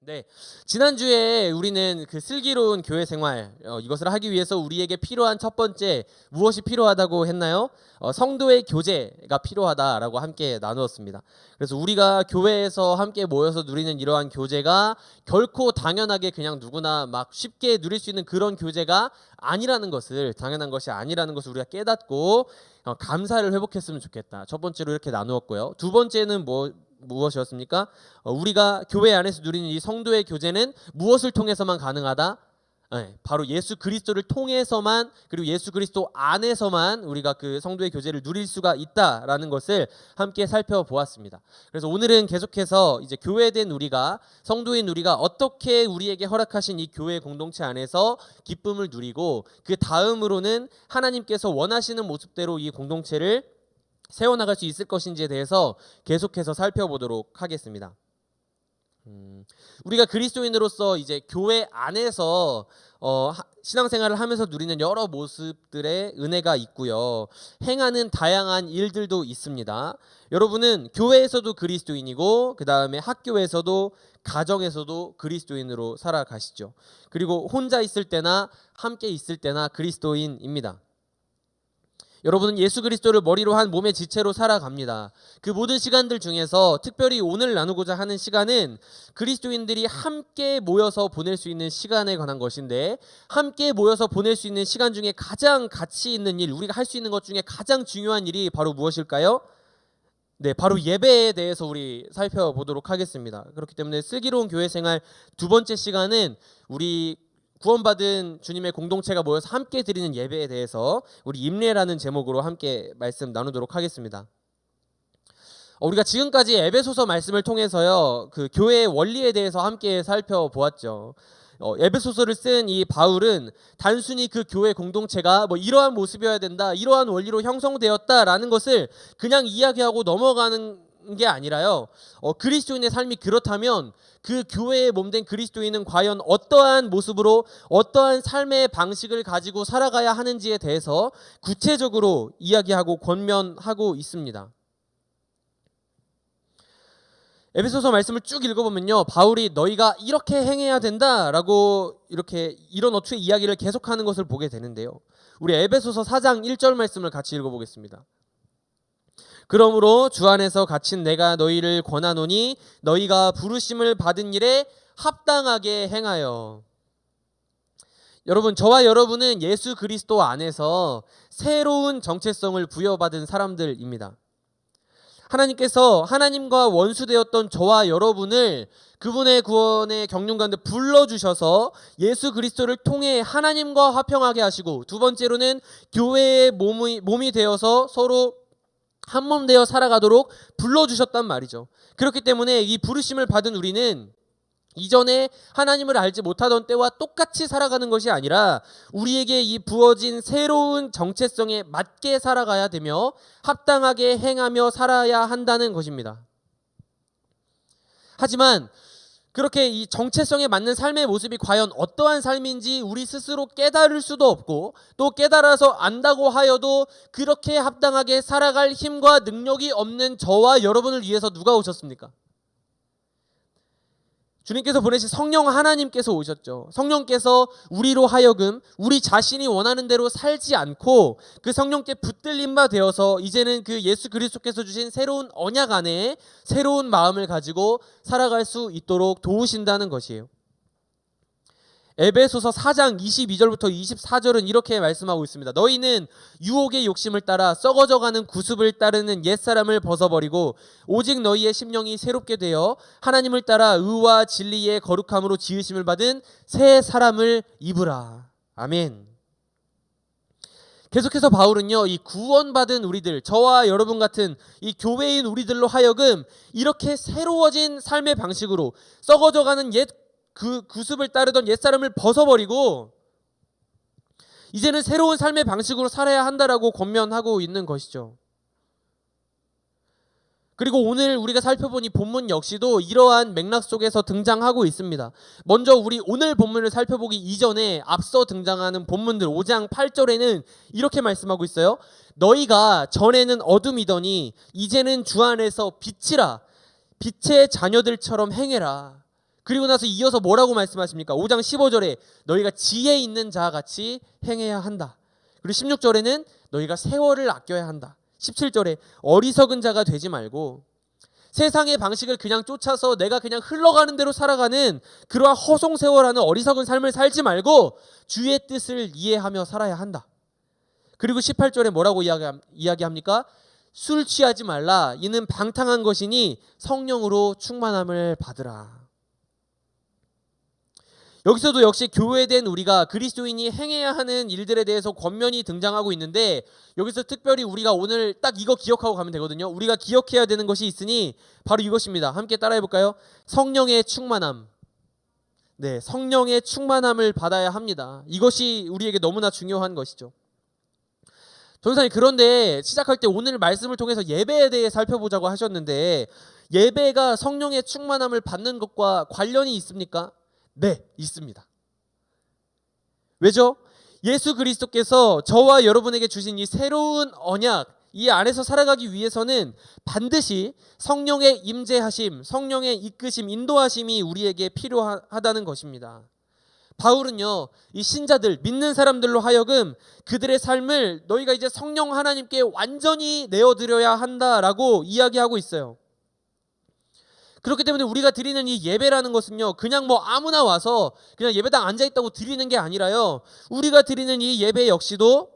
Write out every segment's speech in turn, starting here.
네, 지난주에 우리는 그 슬기로운 교회 생활 이것을 하기 위해서 우리에게 필요한 첫 번째 무엇이 필요하다고 했나요? 성도의 교제가 필요하다라고 함께 나누었습니다. 그래서 우리가 교회에서 함께 모여서 누리는 이러한 교제가 결코 당연하게 그냥 누구나 막 쉽게 누릴 수 있는 그런 교제가 아니라는 것을, 당연한 것이 아니라는 것을 우리가 깨닫고 감사를 회복했으면 좋겠다. 첫 번째로 이렇게 나누었고요. 두 번째는 무엇이었습니까? 우리가 교회 안에서 누리는 이 성도의 교제는 무엇을 통해서만 가능하다? 네, 바로 예수 그리스도를 통해서만, 그리고 예수 그리스도 안에서만 우리가 그 성도의 교제를 누릴 수가 있다라는 것을 함께 살펴보았습니다. 그래서 오늘은 계속해서 이제 교회된 우리가, 성도인 우리가 어떻게 우리에게 허락하신 이 교회 공동체 안에서 기쁨을 누리고, 그 다음으로는 하나님께서 원하시는 모습대로 이 공동체를 세워나갈 수 있을 것인지에 대해서 계속해서 살펴보도록 하겠습니다. 우리가 그리스도인으로서 이제 교회 안에서 신앙생활을 하면서 누리는 여러 모습들의 은혜가 있고요. 행하는 다양한 일들도 있습니다. 여러분은 교회에서도 그리스도인이고, 그 다음에 학교에서도, 가정에서도 그리스도인으로 살아가시죠. 그리고 혼자 있을 때나 함께 있을 때나 그리스도인입니다. 여러분은 예수 그리스도를 머리로 한 몸의 지체로 살아갑니다. 그 모든 시간들 중에서 특별히 오늘 나누고자 하는 시간은 그리스도인들이 함께 모여서 보낼 수 있는 시간에 관한 것인데, 함께 모여서 보낼 수 있는 시간 중에 가장 가치 있는 일, 우리가 할 수 있는 것 중에 가장 중요한 일이 바로 무엇일까요? 네, 바로 예배에 대해서 우리 살펴보도록 하겠습니다. 그렇기 때문에 슬기로운 교회 생활 두 번째 시간은 우리 구원받은 주님의 공동체가 모여서 함께 드리는 예배에 대해서 우리 임례라는 제목으로 함께 말씀 나누도록 하겠습니다. 우리가 지금까지 에베소서 말씀을 통해서요, 그 교회의 원리에 대해서 함께 살펴보았죠. 에베소서를 쓴 이 바울은 단순히 그 교회 공동체가 이러한 모습이어야 된다, 이러한 원리로 형성되었다라는 것을 그냥 이야기하고 넘어가는 게 아니라요, 그리스도인의 삶이 그렇다면 그 교회의 몸된 그리스도인은 과연 어떠한 모습으로, 어떠한 삶의 방식을 가지고 살아가야 하는지에 대해서 구체적으로 이야기하고 권면하고 있습니다. 에베소서 말씀을 쭉 읽어보면요, 바울이 너희가 이렇게 행해야 된다라고 이런 어투의 이야기를 계속하는 것을 보게 되는데요. 우리 에베소서 4장 1절 말씀을 같이 읽어보겠습니다. 그러므로 주 안에서 갇힌 내가 너희를 권하노니 너희가 부르심을 받은 일에 합당하게 행하여. 여러분, 저와 여러분은 예수 그리스도 안에서 새로운 정체성을 부여받은 사람들입니다. 하나님께서 하나님과 원수되었던 저와 여러분을 그분의 구원의 경륜 가운데 불러주셔서 예수 그리스도를 통해 하나님과 화평하게 하시고, 두 번째로는 교회의 몸이 되어서 서로 한 몸 되어 살아가도록 불러주셨단 말이죠. 그렇기 때문에 이 부르심을 받은 우리는 이전에 하나님을 알지 못하던 때와 똑같이 살아가는 것이 아니라 우리에게 이 부어진 새로운 정체성에 맞게 살아가야 되며 합당하게 행하며 살아야 한다는 것입니다. 하지만 그렇게 이 정체성에 맞는 삶의 모습이 과연 어떠한 삶인지 우리 스스로 깨달을 수도 없고, 또 깨달아서 안다고 하여도 그렇게 합당하게 살아갈 힘과 능력이 없는 저와 여러분을 위해서 누가 오셨습니까? 주님께서 보내신 성령 하나님께서 오셨죠. 성령께서 우리로 하여금 우리 자신이 원하는 대로 살지 않고 그 성령께 붙들림 바 되어서 이제는 그 예수 그리스도께서 주신 새로운 언약 안에 새로운 마음을 가지고 살아갈 수 있도록 도우신다는 것이에요. 에베소서 4장 22절부터 24절은 이렇게 말씀하고 있습니다. 너희는 유혹의 욕심을 따라 썩어져가는 구습을 따르는 옛사람을 벗어버리고 오직 너희의 심령이 새롭게 되어 하나님을 따라 의와 진리의 거룩함으로 지으심을 받은 새 사람을 입으라. 아멘. 계속해서 바울은요, 이 구원받은 우리들, 저와 여러분 같은 이 교회인 우리들로 하여금 이렇게 새로워진 삶의 방식으로 썩어져가는 그 구습을 따르던 옛사람을 벗어버리고 이제는 새로운 삶의 방식으로 살아야 한다라고 권면하고 있는 것이죠. 그리고 오늘 우리가 살펴본 이 본문 역시도 이러한 맥락 속에서 등장하고 있습니다. 먼저 우리 오늘 본문을 살펴보기 이전에 앞서 등장하는 본문들 5장 8절에는 이렇게 말씀하고 있어요. 너희가 전에는 어둠이더니 이제는 주 안에서 빛이라. 빛의 자녀들처럼 행해라. 그리고 나서 이어서 뭐라고 말씀하십니까? 5장 15절에 너희가 지혜 있는 자와 같이 행해야 한다. 그리고 16절에는 너희가 세월을 아껴야 한다. 17절에 어리석은 자가 되지 말고 세상의 방식을 그냥 쫓아서 내가 그냥 흘러가는 대로 살아가는 그러한 허송세월하는 어리석은 삶을 살지 말고 주의 뜻을 이해하며 살아야 한다. 그리고 18절에 뭐라고 이야기합니까? 술 취하지 말라. 이는 방탕한 것이니 성령으로 충만함을 받으라. 여기서도 역시 교회된 우리가 그리스도인이 행해야 하는 일들에 대해서 권면이 등장하고 있는데, 여기서 특별히 우리가 오늘 딱 이거 기억하고 가면 되거든요. 우리가 기억해야 되는 것이 있으니 바로 이것입니다. 함께 따라해 볼까요? 성령의 충만함. 네, 성령의 충만함을 받아야 합니다. 이것이 우리에게 너무나 중요한 것이죠. 전사님, 그런데 시작할 때 오늘 말씀을 통해서 예배에 대해 살펴보자고 하셨는데, 예배가 성령의 충만함을 받는 것과 관련이 있습니까? 네, 있습니다. 왜죠? 예수 그리스도께서 저와 여러분에게 주신 이 새로운 언약, 이 안에서 살아가기 위해서는 반드시 성령의 임재하심, 성령의 이끄심, 인도하심이 우리에게 필요하다는 것입니다. 바울은요, 이 신자들, 믿는 사람들로 하여금 그들의 삶을 너희가 이제 성령 하나님께 완전히 내어드려야 한다라고 이야기하고 있어요. 그렇기 때문에 우리가 드리는 이 예배라는 것은요, 그냥 뭐 아무나 와서 그냥 예배당 앉아있다고 드리는 게 아니라요, 우리가 드리는 이 예배 역시도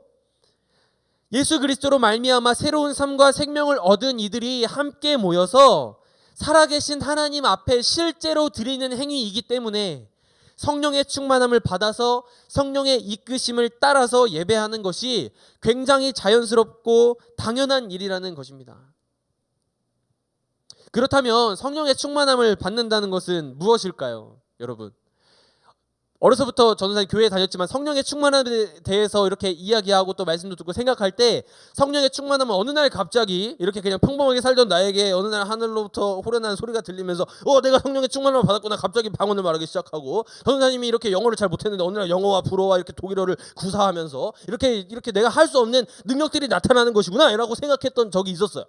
예수 그리스도로 말미암아 새로운 삶과 생명을 얻은 이들이 함께 모여서 살아계신 하나님 앞에 실제로 드리는 행위이기 때문에 성령의 충만함을 받아서 성령의 이끄심을 따라서 예배하는 것이 굉장히 자연스럽고 당연한 일이라는 것입니다. 그렇다면 성령의 충만함을 받는다는 것은 무엇일까요, 여러분? 어려서부터 저는 교회에 다녔지만 성령의 충만함에 대해서 이렇게 이야기하고 또 말씀도 듣고 생각할 때, 성령의 충만함은 어느 날 갑자기 이렇게 그냥 평범하게 살던 나에게 어느 날 하늘로부터 호련한 소리가 들리면서 내가 성령의 충만함을 받았구나, 갑자기 방언을 말하기 시작하고, 전도사님이 이렇게 영어를 잘 못했는데 어느 날 영어와 불어와 이렇게 독일어를 구사하면서 이렇게 내가 할 수 없는 능력들이 나타나는 것이구나 라고 생각했던 적이 있었어요.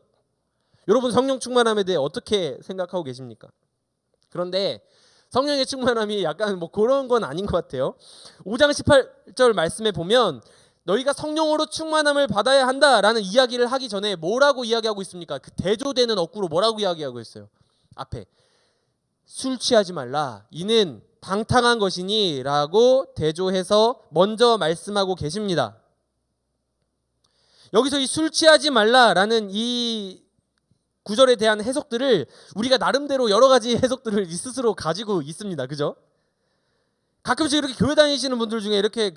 여러분, 성령 충만함에 대해 어떻게 생각하고 계십니까? 그런데 성령의 충만함이 약간 뭐 그런 건 아닌 것 같아요. 5장 18절 말씀에 보면 너희가 성령으로 충만함을 받아야 한다라는 이야기를 하기 전에 뭐라고 이야기하고 있습니까? 그 대조되는 어구로 뭐라고 이야기하고 있어요? 앞에 술 취하지 말라, 이는 방탕한 것이니 라고 대조해서 먼저 말씀하고 계십니다. 여기서 이 술 취하지 말라라는 이 구절에 대한 해석들을 우리가 나름대로 여러 가지 해석들을 스스로 가지고 있습니다. 그죠? 가끔씩 이렇게 교회 다니시는 분들 중에 이렇게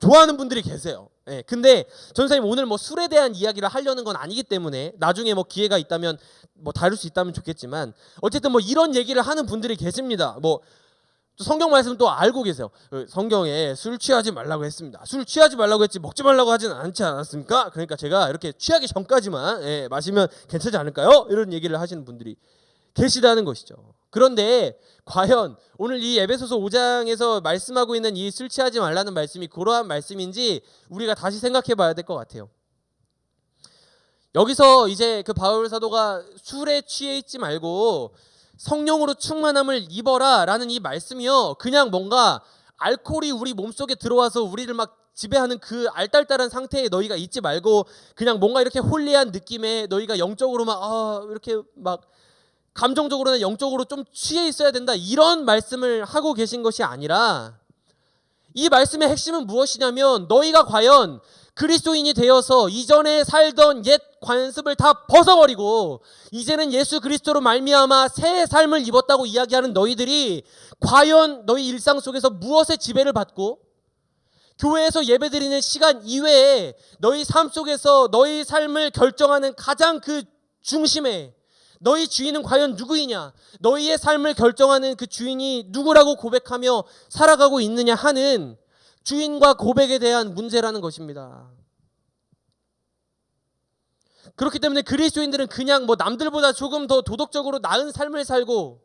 좋아하는 분들이 계세요. 예. 근데 전사님, 오늘 뭐 술에 대한 이야기를 하려는 건 아니기 때문에 나중에 뭐 기회가 있다면 뭐 다룰 수 있다면 좋겠지만, 어쨌든 뭐 이런 얘기를 하는 분들이 계십니다. 뭐 성경 말씀 또 알고 계세요. 성경에 술 취하지 말라고 했습니다. 술 취하지 말라고 했지 먹지 말라고 하진 않지 않았습니까? 그러니까 제가 이렇게 취하기 전까지만 마시면 괜찮지 않을까요? 이런 얘기를 하시는 분들이 계시다는 것이죠. 그런데 과연 오늘 이 에베소서 5장에서 말씀하고 있는 이 술 취하지 말라는 말씀이 그러한 말씀인지 우리가 다시 생각해 봐야 될 것 같아요. 여기서 이제 그 바울 사도가 술에 취해 있지 말고 성령으로 충만함을 입어라 라는 이 말씀이요, 그냥 뭔가 알코올이 우리 몸속에 들어와서 우리를 막 지배하는 그 알딸딸한 상태에 너희가 있지 말고 그냥 뭔가 이렇게 홀리한 느낌에 너희가 영적으로 이렇게 막 감정적으로나 영적으로 좀 취해 있어야 된다, 이런 말씀을 하고 계신 것이 아니라, 이 말씀의 핵심은 무엇이냐면 너희가 과연 그리스도인이 되어서 이전에 살던 옛 관습을 다 벗어버리고 이제는 예수 그리스도로 말미암아 새 삶을 입었다고 이야기하는 너희들이 과연 너희 일상 속에서 무엇의 지배를 받고, 교회에서 예배드리는 시간 이외에 너희 삶 속에서 너희 삶을 결정하는 가장 그 중심에 너희 주인은 과연 누구이냐, 너희의 삶을 결정하는 그 주인이 누구라고 고백하며 살아가고 있느냐 하는 주인과 고백에 대한 문제라는 것입니다. 그렇기 때문에 그리스도인들은 그냥 뭐 남들보다 조금 더 도덕적으로 나은 삶을 살고,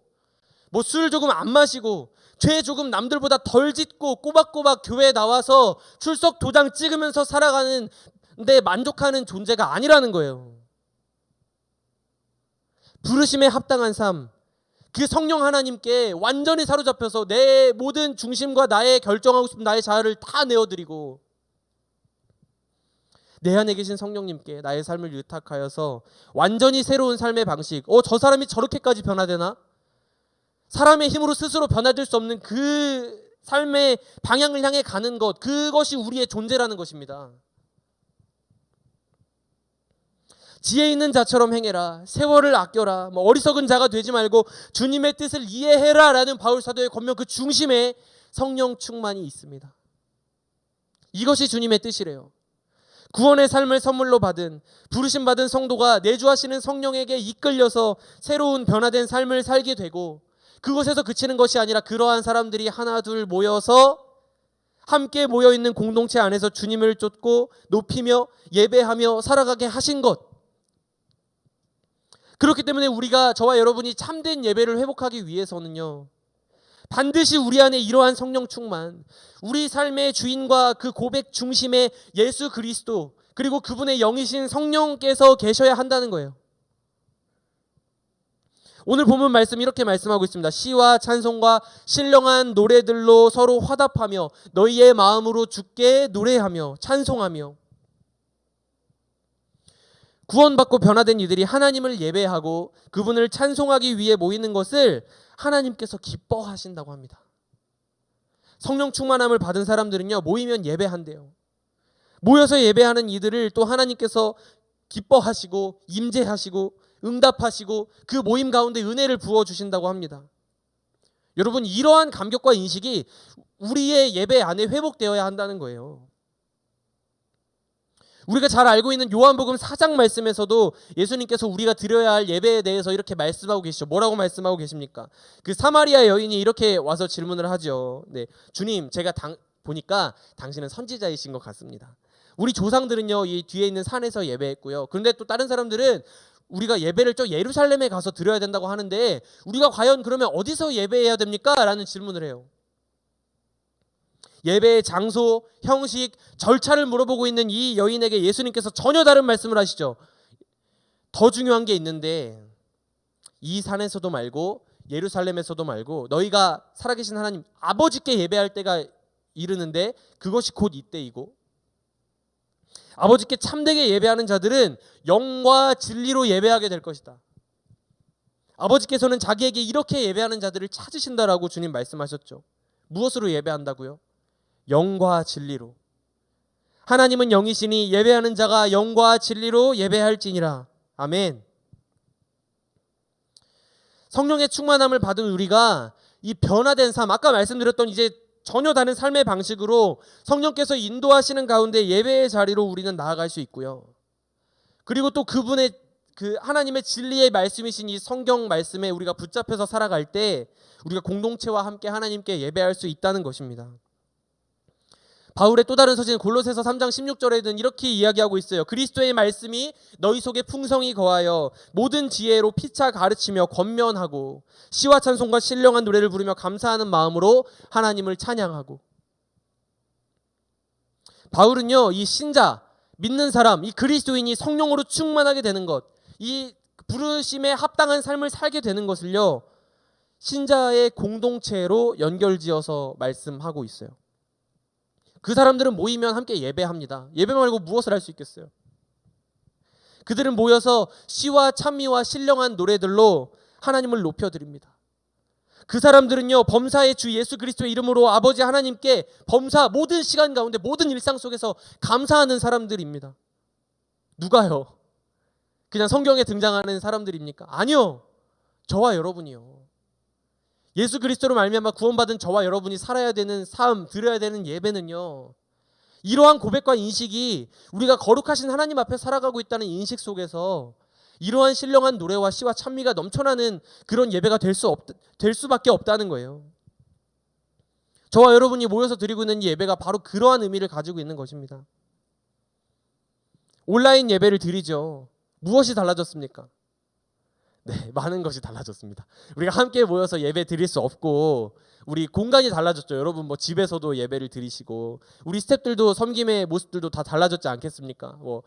뭐 술 조금 안 마시고, 죄 조금 남들보다 덜 짓고, 꼬박꼬박 교회에 나와서 출석 도장 찍으면서 살아가는 데 만족하는 존재가 아니라는 거예요. 부르심에 합당한 삶, 그 성령 하나님께 완전히 사로잡혀서 내 모든 중심과 나의 결정하고 싶은 나의 자아를 다 내어드리고 내 안에 계신 성령님께 나의 삶을 의탁하여서 완전히 새로운 삶의 방식, 저 사람이 저렇게까지 변화되나? 사람의 힘으로 스스로 변화될 수 없는 그 삶의 방향을 향해 가는 것, 그것이 우리의 존재라는 것입니다. 지혜 있는 자처럼 행해라, 세월을 아껴라, 어리석은 자가 되지 말고 주님의 뜻을 이해해라 라는 바울 사도의 권면 그 중심에 성령 충만이 있습니다. 이것이 주님의 뜻이래요. 구원의 삶을 선물로 받은, 부르심 받은 성도가 내주하시는 성령에게 이끌려서 새로운 변화된 삶을 살게 되고, 그곳에서 그치는 것이 아니라 그러한 사람들이 하나 둘 모여서 함께 모여있는 공동체 안에서 주님을 쫓고 높이며 예배하며 살아가게 하신 것. 그렇기 때문에 우리가, 저와 여러분이 참된 예배를 회복하기 위해서는요, 반드시 우리 안에 이러한 성령 충만, 우리 삶의 주인과 그 고백 중심에 예수 그리스도, 그리고 그분의 영이신 성령께서 계셔야 한다는 거예요. 오늘 본문 말씀 이렇게 말씀하고 있습니다. 시와 찬송과 신령한 노래들로 서로 화답하며 너희의 마음으로 주께 노래하며 찬송하며. 구원받고 변화된 이들이 하나님을 예배하고 그분을 찬송하기 위해 모이는 것을 하나님께서 기뻐하신다고 합니다. 성령 충만함을 받은 사람들은요, 모이면 예배한대요. 모여서 예배하는 이들을 또 하나님께서 기뻐하시고 임재하시고 응답하시고 그 모임 가운데 은혜를 부어주신다고 합니다. 여러분, 이러한 감격과 인식이 우리의 예배 안에 회복되어야 한다는 거예요. 우리가 잘 알고 있는 요한복음 4장 말씀에서도 예수님께서 우리가 드려야 할 예배에 대해서 이렇게 말씀하고 계시죠. 뭐라고 말씀하고 계십니까? 그 사마리아 여인이 이렇게 와서 질문을 하죠. 네, 주님, 제가 보니까 당신은 선지자이신 것 같습니다. 우리 조상들은요, 이 뒤에 있는 산에서 예배했고요. 그런데 또 다른 사람들은 우리가 예배를 저 예루살렘에 가서 드려야 된다고 하는데 우리가 과연 그러면 어디서 예배해야 됩니까? 라는 질문을 해요. 예배의 장소, 형식, 절차를 물어보고 있는 이 여인에게 예수님께서 전혀 다른 말씀을 하시죠. 더 중요한 게 있는데 이 산에서도 말고 예루살렘에서도 말고 너희가 살아계신 하나님 아버지께 예배할 때가 이르는데 그것이 곧 이때이고, 아버지께 참되게 예배하는 자들은 영과 진리로 예배하게 될 것이다. 아버지께서는 자기에게 이렇게 예배하는 자들을 찾으신다라고 주님 말씀하셨죠. 무엇으로 예배한다고요? 영과 진리로. 하나님은 영이시니 예배하는 자가 영과 진리로 예배할지니라. 아멘. 성령의 충만함을 받은 우리가 이 변화된 삶, 아까 말씀드렸던 이제 전혀 다른 삶의 방식으로 성령께서 인도하시는 가운데 예배의 자리로 우리는 나아갈 수 있고요. 그리고 또 그분의 그 하나님의 진리의 말씀이신 이 성경 말씀에 우리가 붙잡혀서 살아갈 때 우리가 공동체와 함께 하나님께 예배할 수 있다는 것입니다. 바울의 또 다른 서신 골로새서 3장 16절에는 이렇게 이야기하고 있어요. 그리스도의 말씀이 너희 속에 풍성히 거하여 모든 지혜로 피차 가르치며 권면하고 시와 찬송과 신령한 노래를 부르며 감사하는 마음으로 하나님을 찬양하고. 바울은요, 이 신자, 믿는 사람, 이 그리스도인이 성령으로 충만하게 되는 것, 이 부르심에 합당한 삶을 살게 되는 것을요, 신자의 공동체로 연결지어서 말씀하고 있어요. 그 사람들은 모이면 함께 예배합니다. 예배 말고 무엇을 할 수 있겠어요? 그들은 모여서 시와 찬미와 신령한 노래들로 하나님을 높여드립니다. 그 사람들은요, 범사의 주 예수 그리스도의 이름으로 아버지 하나님께 범사 모든 시간 가운데 모든 일상 속에서 감사하는 사람들입니다. 누가요? 그냥 성경에 등장하는 사람들입니까? 아니요. 저와 여러분이요. 예수 그리스도로 말미암아 구원받은 저와 여러분이 살아야 되는 삶, 드려야 되는 예배는요, 이러한 고백과 인식이 우리가 거룩하신 하나님 앞에 살아가고 있다는 인식 속에서 이러한 신령한 노래와 시와 찬미가 넘쳐나는 그런 예배가 될 수밖에 없다는 거예요. 저와 여러분이 모여서 드리고 있는 이 예배가 바로 그러한 의미를 가지고 있는 것입니다. 온라인 예배를 드리죠. 무엇이 달라졌습니까? 네, 많은 것이 달라졌습니다. 우리가 함께 모여서 예배 드릴 수 없고, 우리 공간이 달라졌죠. 여러분 뭐 집에서도 예배를 드리시고, 우리 스태프들도 섬김의 모습들도 다 달라졌지 않겠습니까? 뭐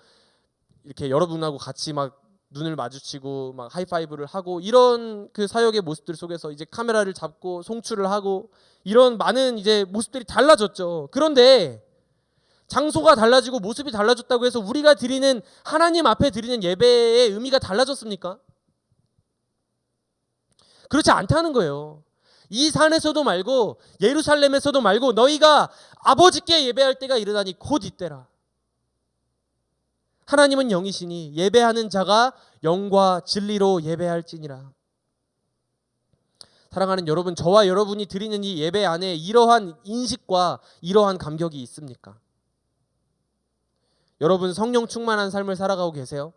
이렇게 여러분하고 같이 막 눈을 마주치고 막 하이파이브를 하고 이런 그 사역의 모습들 속에서 이제 카메라를 잡고 송출을 하고 이런 많은 이제 모습들이 달라졌죠. 그런데 장소가 달라지고 모습이 달라졌다고 해서 우리가 드리는 하나님 앞에 드리는 예배의 의미가 달라졌습니까? 그렇지 않다는 거예요. 이 산에서도 말고 예루살렘에서도 말고 너희가 아버지께 예배할 때가 이르다니 곧 이때라. 하나님은 영이시니 예배하는 자가 영과 진리로 예배할지니라. 사랑하는 여러분, 저와 여러분이 드리는 이 예배 안에 이러한 인식과 이러한 감격이 있습니까? 여러분 성령 충만한 삶을 살아가고 계세요?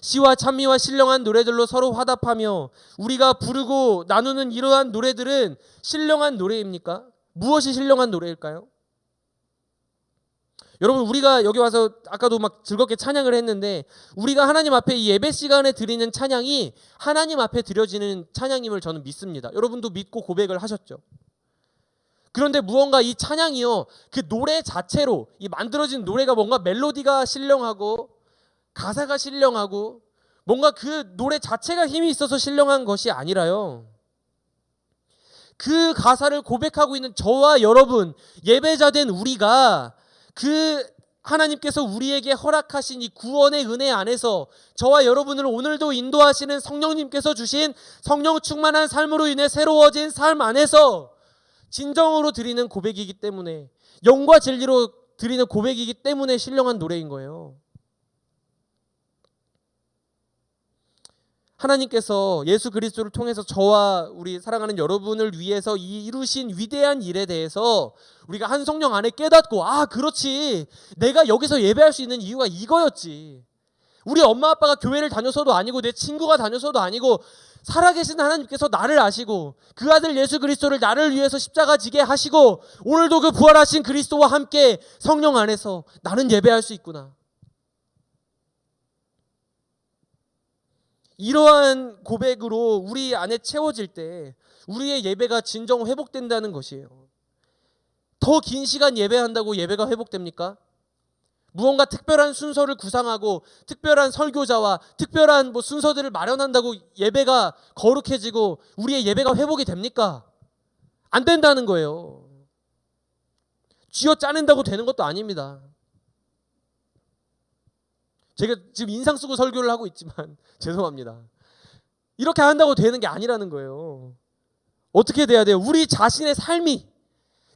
시와 찬미와 신령한 노래들로 서로 화답하며 우리가 부르고 나누는 이러한 노래들은 신령한 노래입니까? 무엇이 신령한 노래일까요? 여러분 우리가 여기 와서 아까도 막 즐겁게 찬양을 했는데 우리가 하나님 앞에 이 예배 시간에 드리는 찬양이 하나님 앞에 드려지는 찬양임을 저는 믿습니다. 여러분도 믿고 고백을 하셨죠. 그런데 무언가 이 찬양이요 그 노래 자체로 이 만들어진 노래가 뭔가 멜로디가 신령하고 가사가 신령하고 뭔가 그 노래 자체가 힘이 있어서 신령한 것이 아니라요, 그 가사를 고백하고 있는 저와 여러분 예배자된 우리가 그 하나님께서 우리에게 허락하신 이 구원의 은혜 안에서 저와 여러분을 오늘도 인도하시는 성령님께서 주신 성령 충만한 삶으로 인해 새로워진 삶 안에서 진정으로 드리는 고백이기 때문에, 영과 진리로 드리는 고백이기 때문에 신령한 노래인 거예요. 하나님께서 예수 그리스도를 통해서 저와 우리 사랑하는 여러분을 위해서 이루신 위대한 일에 대해서 우리가 한 성령 안에 깨닫고, 아 그렇지, 내가 여기서 예배할 수 있는 이유가 이거였지. 우리 엄마 아빠가 교회를 다녀서도 아니고 내 친구가 다녀서도 아니고 살아계신 하나님께서 나를 아시고 그 아들 예수 그리스도를 나를 위해서 십자가 지게 하시고 오늘도 그 부활하신 그리스도와 함께 성령 안에서 나는 예배할 수 있구나. 이러한 고백으로 우리 안에 채워질 때 우리의 예배가 진정 회복된다는 것이에요. 더 긴 시간 예배한다고 예배가 회복됩니까? 무언가 특별한 순서를 구상하고 특별한 설교자와 특별한 순서들을 마련한다고 예배가 거룩해지고 우리의 예배가 회복이 됩니까? 안 된다는 거예요. 쥐어 짜낸다고 되는 것도 아닙니다. 제가 지금 인상 쓰고 설교를 하고 있지만 죄송합니다. 이렇게 한다고 되는 게 아니라는 거예요. 어떻게 돼야 돼요? 우리 자신의 삶이,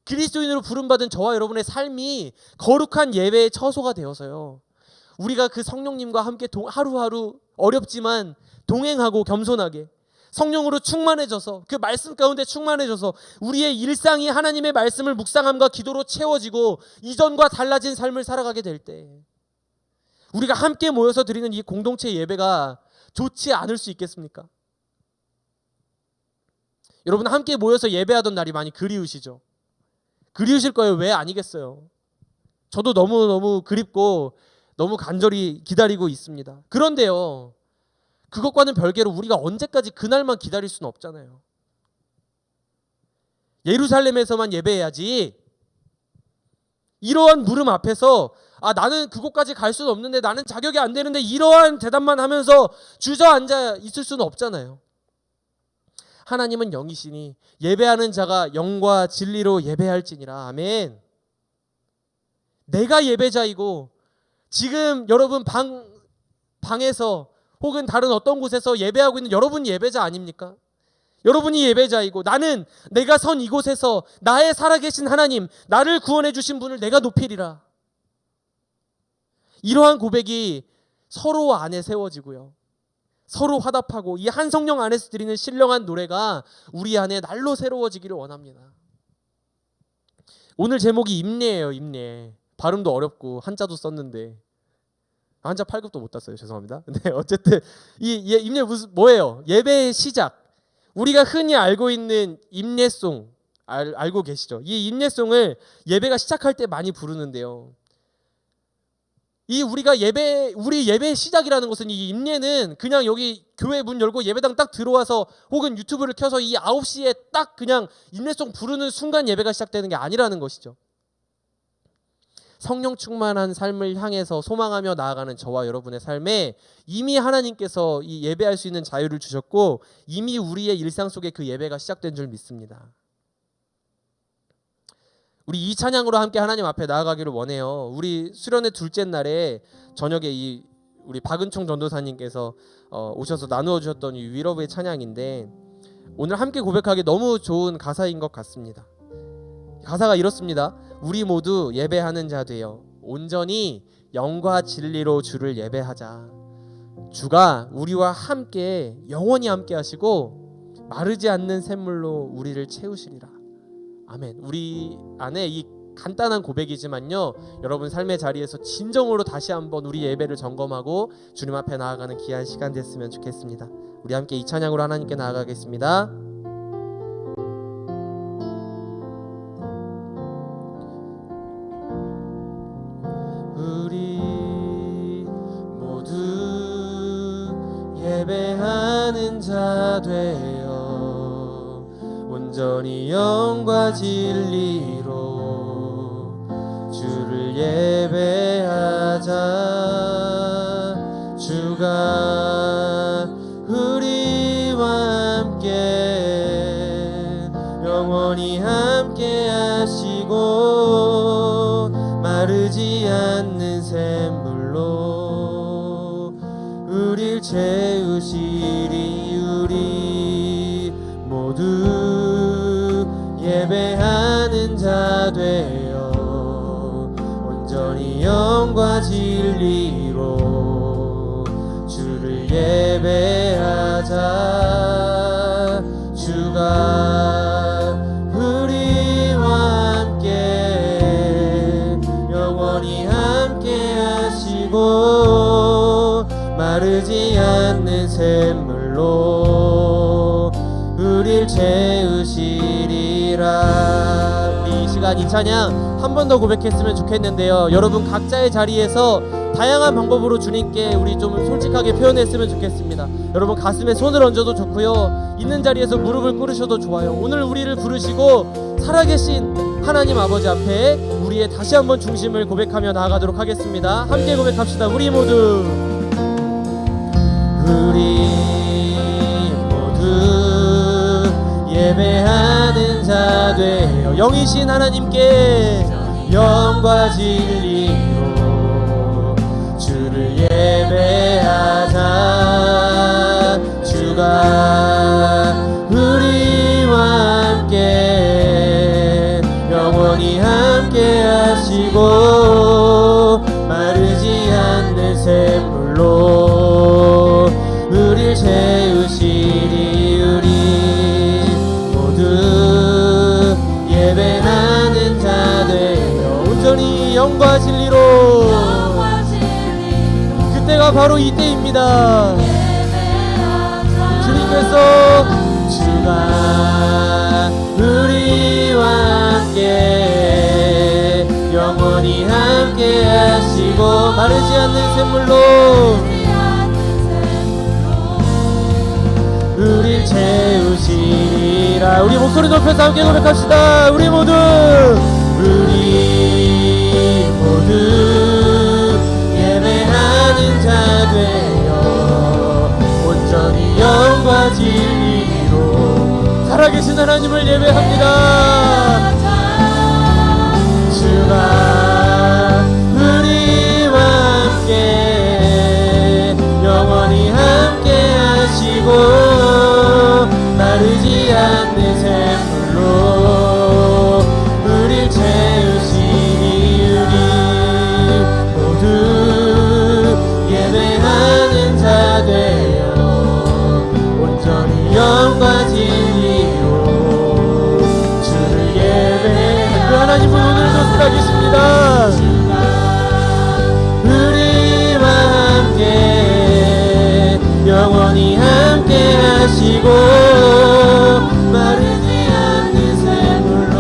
그리스도인으로 부름받은 저와 여러분의 삶이 거룩한 예배의 처소가 되어서요, 우리가 그 성령님과 함께 하루하루 어렵지만 동행하고 겸손하게 성령으로 충만해져서 그 말씀 가운데 충만해져서 우리의 일상이 하나님의 말씀을 묵상함과 기도로 채워지고 이전과 달라진 삶을 살아가게 될 때 우리가 함께 모여서 드리는 이 공동체 예배가 좋지 않을 수 있겠습니까? 여러분 함께 모여서 예배하던 날이 많이 그리우시죠? 그리우실 거예요. 왜 아니겠어요? 저도 너무너무 그립고 너무 간절히 기다리고 있습니다. 그런데요, 그것과는 별개로 우리가 언제까지 그날만 기다릴 수는 없잖아요. 예루살렘에서만 예배해야지, 이러한 물음 앞에서 나는 그곳까지 갈 수는 없는데, 나는 자격이 안 되는데, 이러한 대답만 하면서 주저앉아 있을 수는 없잖아요. 하나님은 영이시니 예배하는 자가 영과 진리로 예배할지니라. 아멘. 내가 예배자이고 지금 여러분 방에서 혹은 다른 어떤 곳에서 예배하고 있는 여러분 예배자 아닙니까? 여러분이 예배자이고 나는 내가 선 이곳에서 나의 살아계신 하나님, 나를 구원해 주신 분을 내가 높이리라. 이러한 고백이 서로 안에 세워지고요, 서로 화답하고 이 한 성령 안에서 드리는 신령한 노래가 우리 안에 날로 새로워지기를 원합니다. 오늘 제목이 임례예요. 임례. 발음도 어렵고 한자도 썼는데 한자 8급도 못 땄어요. 죄송합니다. 근데 어쨌든 이 임례 뭐예요? 예배의 시작. 우리가 흔히 알고 있는 임례송 알고 계시죠? 이 임례송을 예배가 시작할 때 많이 부르는데요, 우리 예배의 시작이라는 것은, 이 임례는 그냥 여기 교회 문 열고 예배당 딱 들어와서 혹은 유튜브를 켜서 이 9시에 딱 그냥 임례송 부르는 순간 예배가 시작되는 게 아니라는 것이죠. 성령 충만한 삶을 향해서 소망하며 나아가는 저와 여러분의 삶에 이미 하나님께서 이 예배할 수 있는 자유를 주셨고 이미 우리의 일상 속에 그 예배가 시작된 줄 믿습니다. 우리 이 찬양으로 함께 하나님 앞에 나아가기를 원해요. 우리 수련회 둘째 날에 저녁에 우리 박은총 전도사님께서 오셔서 나누어 주셨던 이 위러브의 찬양인데 오늘 함께 고백하기 너무 좋은 가사인 것 같습니다. 가사가 이렇습니다. 우리 모두 예배하는 자 되어 온전히 영과 진리로 주를 예배하자. 주가 우리와 함께 영원히 함께 하시고 마르지 않는 샘물로 우리를 채우시리라. 아멘. 우리 안에 이 간단한 고백이지만요, 여러분 삶의 자리에서 진정으로 다시 한번 우리 예배를 점검하고 주님 앞에 나아가는 귀한 시간 됐으면 좋겠습니다. 우리 함께 이 찬양으로 하나님께 나아가겠습니다. 우리 모두 예배하는 자 되어 온전히 영과 진리로 주를 예배하자. 주가 우리와 함께 영원히 함께 하시고 마르지 않는 샘물로 우릴 채우시리. 우리 모두 예배하는 자 되어 온전히 영과 진리로 주를 예배하자. 주가 우리와 함께 영원히 함께 하시고 마르지 않는 샘물로 우릴 채우시리라. 우리 이 시간 이 찬양 한 번 더 고백했으면 좋겠는데요, 여러분 각자의 자리에서 다양한 방법으로 주님께 우리 좀 솔직하게 표현했으면 좋겠습니다. 여러분 가슴에 손을 얹어도 좋고요, 있는 자리에서 무릎을 꿇으셔도 좋아요. 오늘 우리를 부르시고 살아계신 하나님 아버지 앞에 우리의 다시 한번 중심을 고백하며 나아가도록 하겠습니다. 함께 고백합시다. 우리 모두 예배하는 자 되어 영이신 하나님께 영과 진리로 주를 예배하자. 주가 우리와 함께 영원히 함께 하시고 마르지 않는 샘물로 우릴 채우시리. 우리 모두 예배하는 자 되어 온전히 영과 진리로, 그때가 바로 이때입니다. 주님께서 주가 우리와 함께 영원히 함께 하시고 마르지 않는 샘물로 우릴 채우시리라. 우리 목소리 높여서 함께 고백합시다. 우리 모두 예배하는 자 되어 온전히 영과 진리로 살아계신 하나님을 예배합니다. 주가 우리와 함께 영원히 함께 하시고 마르지 않는 샘물로 우릴 채우시니. 우리 모두 예배하는 자 되어 온전히 영과 진리로 주를 예배하는 그 하나님은 오늘도 살아계십니다. 우리와 함께 영원히 함께 하시고 마르지 않는 샘물로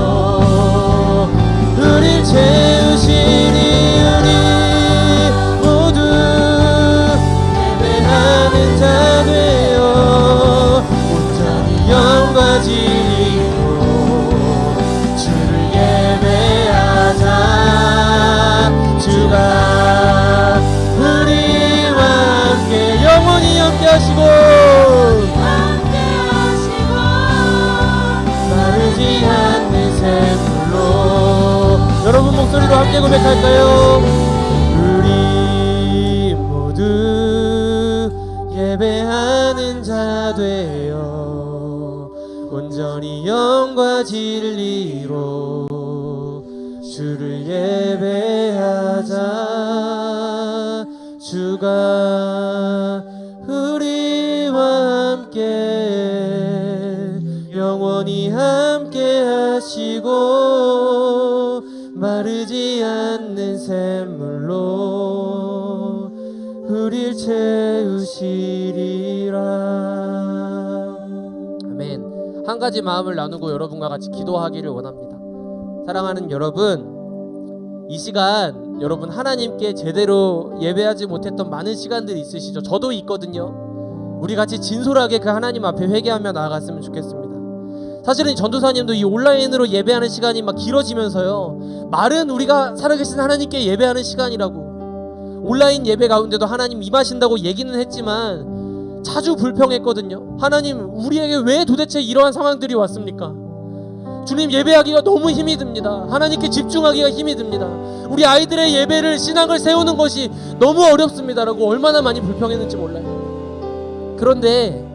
우릴 채우시니. 우리 모두 예배하는 자 되어 온전히 영과 진리로 주를 예배하자. 함께 고백할까요? 우리 모두 예배하는 자 되어 온전히 영과 진리로 주를 예배하자. 주가 우리와 함께 영원히 함께 하시고 마르지 않는 샘물로 우릴 채우시리라. 아멘. 한 가지 마음을 나누고 여러분과 같이 기도하기를 원합니다. 사랑하는 여러분, 이 시간 여러분 하나님께 제대로 예배하지 못했던 많은 시간들이 있으시죠? 저도 있거든요. 우리 같이 진솔하게 그 하나님 앞에 회개하며 나아갔으면 좋겠습니다. 사실은 전도사님도 이 온라인으로 예배하는 시간이 막 길어지면서요, 말은 우리가 살아계신 하나님께 예배하는 시간이라고, 온라인 예배 가운데도 하나님 임하신다고 얘기는 했지만 자주 불평했거든요. 하나님, 우리에게 왜 도대체 이러한 상황들이 왔습니까? 주님, 예배하기가 너무 힘이 듭니다. 하나님께 집중하기가 힘이 듭니다. 우리 아이들의 예배를, 신앙을 세우는 것이 너무 어렵습니다 라고 얼마나 많이 불평했는지 몰라요. 그런데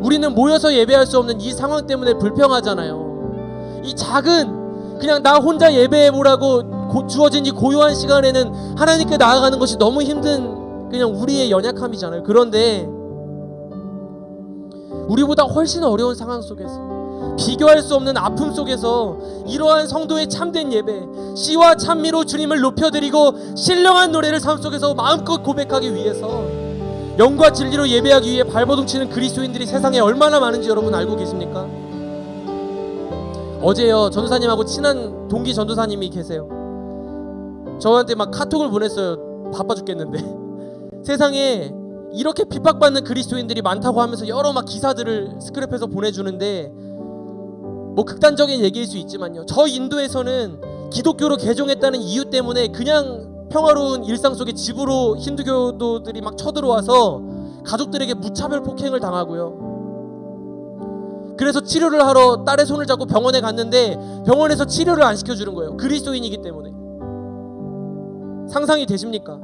우리는 모여서 예배할 수 없는 이 상황 때문에 불평하잖아요. 이 작은, 그냥 나 혼자 예배해보라고 주어진 이 고요한 시간에는 하나님께 나아가는 것이 너무 힘든 그냥 우리의 연약함이잖아요. 그런데 우리보다 훨씬 어려운 상황 속에서, 비교할 수 없는 아픔 속에서 이러한 성도의 참된 예배, 씨와 찬미로 주님을 높여드리고 신령한 노래를 삶 속에서 마음껏 고백하기 위해서, 영과 진리로 예배하기 위해 발버둥 치는 그리스도인들이 세상에 얼마나 많은지 여러분 알고 계십니까? 어제요, 전도사님하고 친한 동기 전도사님이 계세요. 저한테 막 카톡을 보냈어요. 바빠 죽겠는데 세상에 이렇게 핍박받는 그리스도인들이 많다고 하면서 여러 막 기사들을 스크랩해서 보내주는데, 뭐 극단적인 얘기일 수 있지만요, 저 인도에서는 기독교로 개종했다는 이유 때문에 그냥 평화로운 일상 속에 집으로 힌두교도들이 막 쳐들어와서 가족들에게 무차별 폭행을 당하고요. 그래서 치료를 하러 딸의 손을 잡고 병원에 갔는데 병원에서 치료를 안 시켜주는 거예요. 그리스도인이기 때문에. 상상이 되십니까?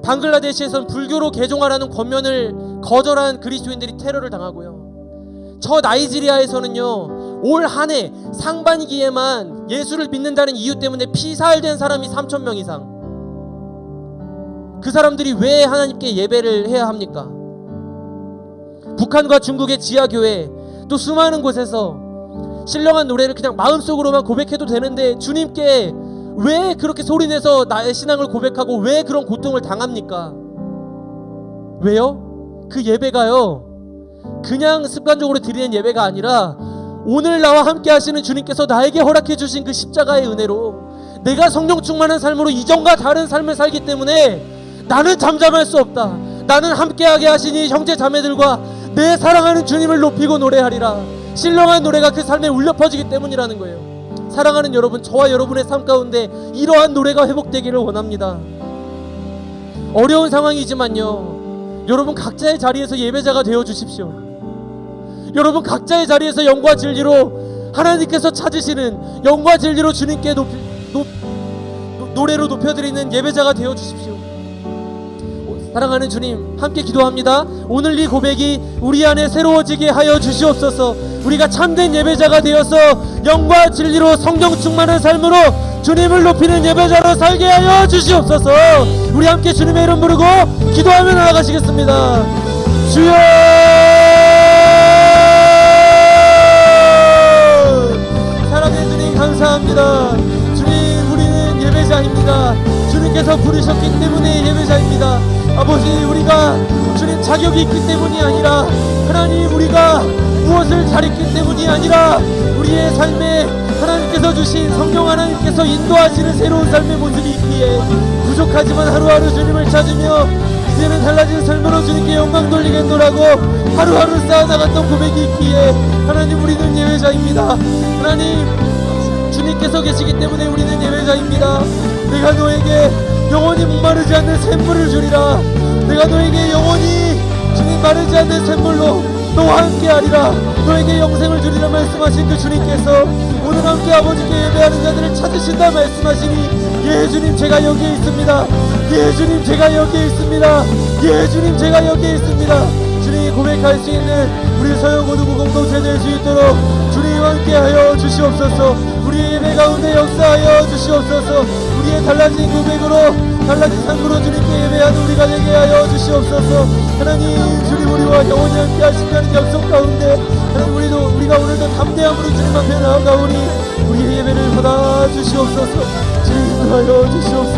방글라데시에서는 불교로 개종하라는 권면을 거절한 그리스도인들이 테러를 당하고요. 저 나이지리아에서는요, 올 한 해 상반기에만 예수를 믿는다는 이유 때문에 피살된 사람이 3,000명 이상. 그 사람들이 왜 하나님께 예배를 해야 합니까? 북한과 중국의 지하교회, 또 수많은 곳에서 신령한 노래를 그냥 마음속으로만 고백해도 되는데 주님께 왜 그렇게 소리내서 나의 신앙을 고백하고 왜 그런 고통을 당합니까? 왜요? 그 예배가요, 그냥 습관적으로 드리는 예배가 아니라 오늘 나와 함께 하시는 주님께서 나에게 허락해 주신 그 십자가의 은혜로 내가 성령 충만한 삶으로 이전과 다른 삶을 살기 때문에 나는 잠잠할 수 없다. 나는 함께하게 하시니 형제 자매들과 내 사랑하는 주님을 높이고 노래하리라. 신령한 노래가 그 삶에 울려 퍼지기 때문이라는 거예요. 사랑하는 여러분, 저와 여러분의 삶 가운데 이러한 노래가 회복되기를 원합니다. 어려운 상황이지만요, 여러분 각자의 자리에서 예배자가 되어 주십시오. 여러분 각자의 자리에서 영과 진리로 하나님께서 찾으시는, 영과 진리로 주님께 노래로 높여드리는 예배자가 되어 주십시오. 사랑하는 주님, 함께 기도합니다. 오늘 이 고백이 우리 안에 새로워지게 하여 주시옵소서. 우리가 참된 예배자가 되어서 영과 진리로 성령 충만한 삶으로 주님을 높이는 예배자로 살게 하여 주시옵소서. 우리 함께 주님의 이름 부르고 기도하며 나아가시겠습니다. 주여, 사랑의 주님 감사합니다. 주님, 우리는 예배자입니다. 주님께서 부르셨기 때문에 예배자입니다. 아버지, 우리가 주님 자격이 있기 때문이 아니라, 하나님 우리가 무엇을 잘했기 때문이 아니라, 우리의 삶에 하나님께서 주신 성령 하나님께서 인도하시는 새로운 삶의 모습이 있기에 부족하지만 하루하루 주님을 찾으며 이제는 달라진 삶으로 주님께 영광 돌리겠노라고 하루하루 쌓아나갔던 고백이 있기에 하나님, 우리는 예배자입니다. 하나님, 주님께서 계시기 때문에 우리는 예배자입니다. 내가 너에게 영원히 목마르지 않는 샘물을 주리라. 내가 너에게 영원히 주님 마르지 않는 샘물로 너와 함께하리라. 너에게 영생을 주리라 말씀하신 그 주님께서 오늘 함께 아버지께 예배하는 자들을 찾으신다 말씀하시니, 예 주님, 제가 여기에 있습니다. 예 주님, 제가 여기에 있습니다. 예 주님, 제가 여기에 있습니다. 주님이 고백할 수 있는 우리 서영고등부 공동체 될 수 있도록 주님 함께하여 주시옵소서. 우리의 예배 가운데 역사하여 주시옵소서. 우리의 달라진 고백으로, 달라진 삶으로 주님께 예배하는 우리가 되게 하여 주시옵소서. 하나님, 주님 우리와 영원히 함께 하신다는 약속 가운데 하나님, 우리가 오늘도 담대함으로 주님 앞에 나아가오니 우리의 예배를 받아 주시옵소서. 주님 인도하여 주시옵소서.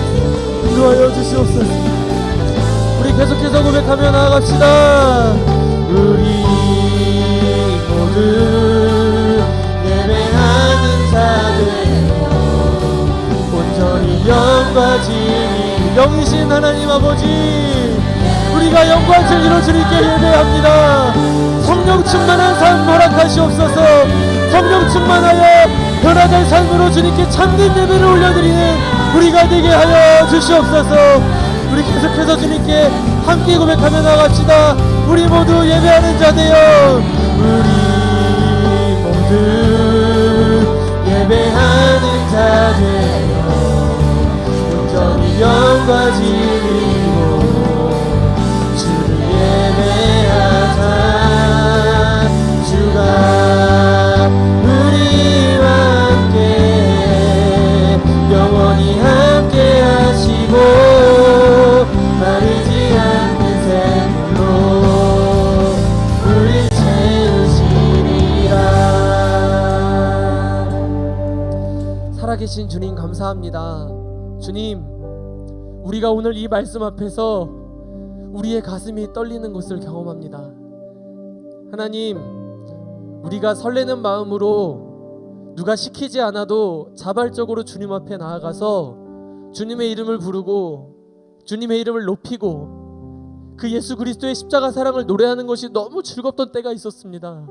인도하여 주시옵소서. 우리 계속해서 고백하며 나아갑시다. 우리 모두 예배하는 자들로 온전히 영과 진리 영이신 하나님 아버지, 우리가 영과 진리로 주님께 예배합니다. 성령 충만한 삶 허락하시옵소서. 성령 충만하여 변화된 삶으로 주님께 참된 예배를 올려드리는 우리가 되게 하여 주시옵소서. 우리 계속해서 주님께 함께 고백하며 나갑시다. 우리 모두 예배하는 자 되어 우리 모두 예배하는 자 되어 온전히 영과 진리로 주를 예배하자. 주가 우리와 함께 영원히 함께 하시고 마르지 않는 샘으로 우리 채우시리라. 살아계신 주님 감사합니다. 주님, 우리가 오늘 이 말씀 앞에서 우리의 가슴이 떨리는 것을 경험합니다. 하나님, 우리가 설레는 마음으로 누가 시키지 않아도 자발적으로 주님 앞에 나아가서 주님의 이름을 부르고 주님의 이름을 높이고 그 예수 그리스도의 십자가 사랑을 노래하는 것이 너무 즐겁던 때가 있었습니다.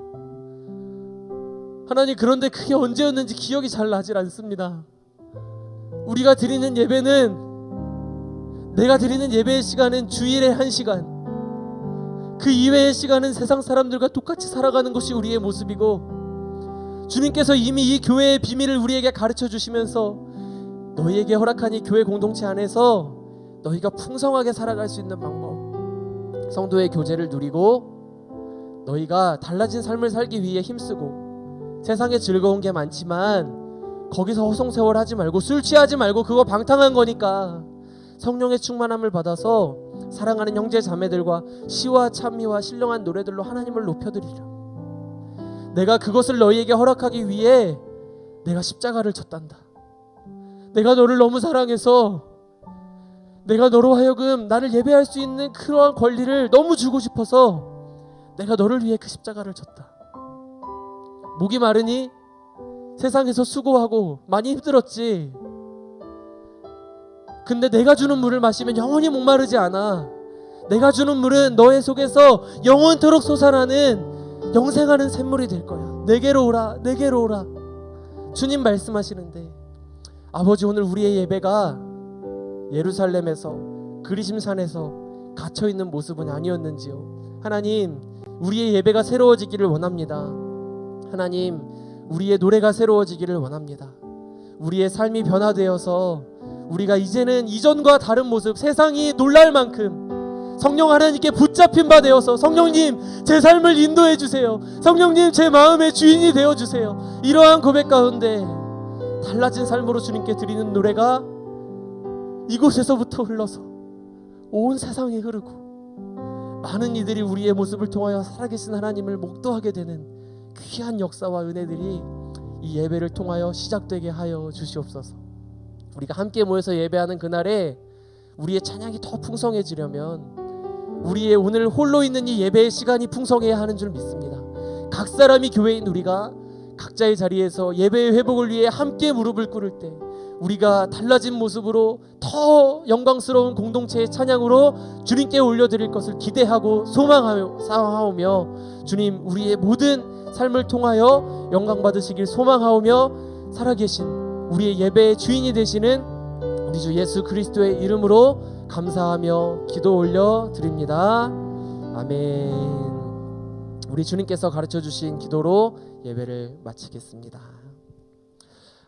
하나님, 그런데 그게 언제였는지 기억이 잘 나질 않습니다. 우리가 드리는 예배는, 내가 드리는 예배의 시간은 주일에 1시간, 그 이외의 시간은 세상 사람들과 똑같이 살아가는 것이 우리의 모습이고, 주님께서 이미 이 교회의 비밀을 우리에게 가르쳐 주시면서 너희에게 허락한 이 교회 공동체 안에서 너희가 풍성하게 살아갈 수 있는 방법, 성도의 교제를 누리고 너희가 달라진 삶을 살기 위해 힘쓰고, 세상에 즐거운 게 많지만 거기서 허송세월 하지 말고 술 취하지 말고 그거 방탕한 거니까 성령의 충만함을 받아서 사랑하는 형제 자매들과 시와 찬미와 신령한 노래들로 하나님을 높여드리라. 내가 그것을 너희에게 허락하기 위해 내가 십자가를 졌단다. 내가 너를 너무 사랑해서 내가 너로 하여금 나를 예배할 수 있는 그러한 권리를 너무 주고 싶어서 내가 너를 위해 그 십자가를 졌다. 목이 마르니? 세상에서 수고하고 많이 힘들었지. 근데 내가 주는 물을 마시면 영원히 목마르지 않아. 내가 주는 물은 너의 속에서 영원토록 솟아나는 영생하는 샘물이 될 거야. 내게로 오라, 내게로 오라. 주님 말씀하시는데, 아버지, 오늘 우리의 예배가 예루살렘에서 그리심산에서 갇혀있는 모습은 아니었는지요. 하나님, 우리의 예배가 새로워지기를 원합니다. 하나님, 우리의 노래가 새로워지기를 원합니다. 우리의 삶이 변화되어서 우리가 이제는 이전과 다른 모습, 세상이 놀랄 만큼 성령 하나님께 붙잡힌 바 되어서, 성령님 제 삶을 인도해 주세요, 성령님 제 마음의 주인이 되어 주세요, 이러한 고백 가운데 달라진 삶으로 주님께 드리는 노래가 이곳에서부터 흘러서 온 세상에 흐르고 많은 이들이 우리의 모습을 통하여 살아계신 하나님을 목도하게 되는 귀한 역사와 은혜들이 이 예배를 통하여 시작되게 하여 주시옵소서. 우리가 함께 모여서 예배하는 그날에 우리의 찬양이 더 풍성해지려면 우리의 오늘 홀로 있는 이 예배의 시간이 풍성해야 하는 줄 믿습니다. 각 사람이 교회인 우리가 각자의 자리에서 예배의 회복을 위해 함께 무릎을 꿇을 때 우리가 달라진 모습으로 더 영광스러운 공동체의 찬양으로 주님께 올려드릴 것을 기대하고 소망하오며, 주님 우리의 모든 삶을 통하여 영광 받으시길 소망하오며, 살아계신 우리의 예배의 주인이 되시는 우리 주 예수 그리스도의 이름으로 감사하며 기도 올려 드립니다. 아멘. 우리 주님께서 가르쳐 주신 기도로 예배를 마치겠습니다.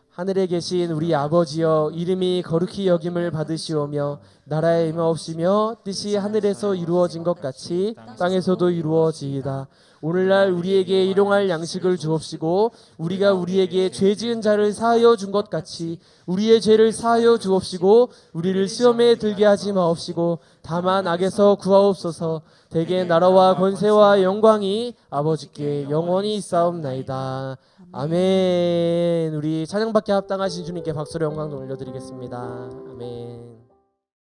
하늘에 계신 우리 아버지여, 이름이 거룩히 여김을 받으시오며 나라에 임하옵시며 뜻이 하늘에서 이루어진 것 같이 땅에서도 이루어지이다. 오늘날 우리에게 일용할 양식을 주옵시고 우리가 우리에게 죄 지은 자를 사하여 준 것 같이 우리의 죄를 사하여 주옵시고 우리를 시험에 들게 하지 마옵시고 다만 악에서 구하옵소서. 대개 나라와 권세와 영광이 아버지께 영원히 있사옵나이다. 아멘. 우리 찬양받게 합당하신 주님께 박수로 영광 돌려드리겠습니다. 아멘.